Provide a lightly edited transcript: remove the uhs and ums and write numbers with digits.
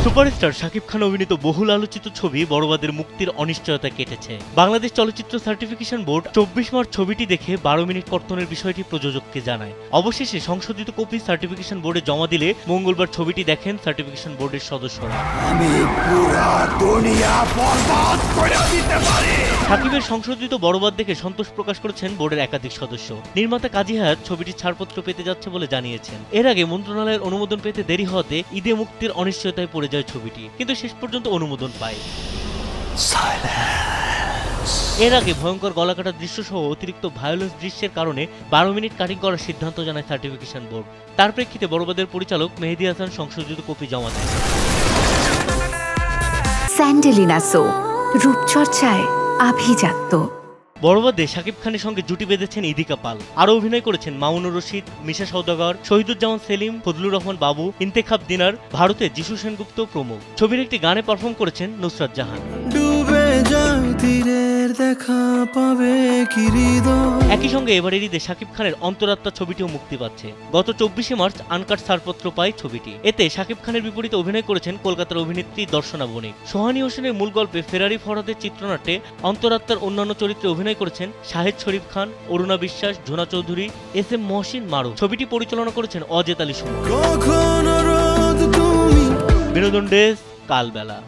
Superstar Shakib Khan অভিনীত বহুল আলোচিত ছবি বড়বাদের মুক্তির অনিশ্চয়তা কেটেছে। বাংলাদেশ চলচ্চিত্র সার্টিফিকেশন বোর্ড 24 মার্চ ছবিটি দেখে 12 মিনিট কর্তনের বিষয়টি প্রযোজককে জানায়। অবশেষে সংশোধিত কপি সার্টিফিকেশন বোর্ডে জমা দিলে মঙ্গলবার ছবিটি দেখেন সার্টিফিকেশন বোর্ডের সদস্যরা। শাকিবের সংশোধিত বড়বাদ দেখে সন্তোষ প্রকাশ করেছেন বোর্ডের একাধিক সদস্য। নির্মাতা কাজী হায়াত ছবিটির ছাড়পত্র পেতে যাচ্ছে বলে জানিয়েছেন। এর আগে মন্ত্রণালয়ের অনুমোদন পেতে দেরি হওয়াতে ঈদে মুক্তির অনিশ্চয়তায় পড়ে যায় ছবিটি, কিন্তু শেষ পর্যন্ত অনুমোদন পায়। এর আগে ভয়ঙ্কর গলাকাটা দৃশ্য সহ অতিরিক্ত ভায়োলেন্স দৃশ্যের কারণে 12 মিনিট কাটিং করার সিদ্ধান্ত জানায় সার্টিফিকেশন বোর্ড। তার প্রেক্ষিতে বড়বাদের পরিচালক মেহেদী হাসান সংশোধিত কপি জমা দেন। স্যান্ডেলিনা সো, রূপচর্চায় আভিজাত্য। বড়বাদে শাকিব খানের সঙ্গে জুটি বেঁধেছেন ইদিকা পাল। আরও অভিনয় করেছেন মামুনুর রশিদ, মিশা সওদাগর, শহীদুজ্জামান সেলিম, ফজলুর রহমান বাবু, ইন্তেখাব দিনার, ভারতে যিশু সেনগুপ্ত প্রমুখ। ছবির একটি গানে পারফর্ম করেছেন নুসরাত জাহান। একই সঙ্গে এবারের ঈদে শাকিব খানের অন্তরাত্মা ছবিটিও মুক্তি পাচ্ছে। গত 24 মার্চ আনকাট ছাড়পত্র পায় ছবিটি। এতে শাকিব খানের বিপরীতে অভিনয় করেছেন কলকাতার অভিনেত্রী দর্শনা বণিক। সোহানী হোসেনের মূল গল্পে ফেরারি ফরহাদের চিত্রনাট্যে অন্তরাত্মার অন্যান্য চরিত্রে অভিনয় করেছেন শাহেদ শরীফ খান, অরুণা বিশ্বাস, ঝোনা চৌধুরী, SM মহসিন মারু। ছবিটি পরিচালনা করেছেন অজেত আলী সুমন। বিনোদন ডেস্ক, কালবেলা।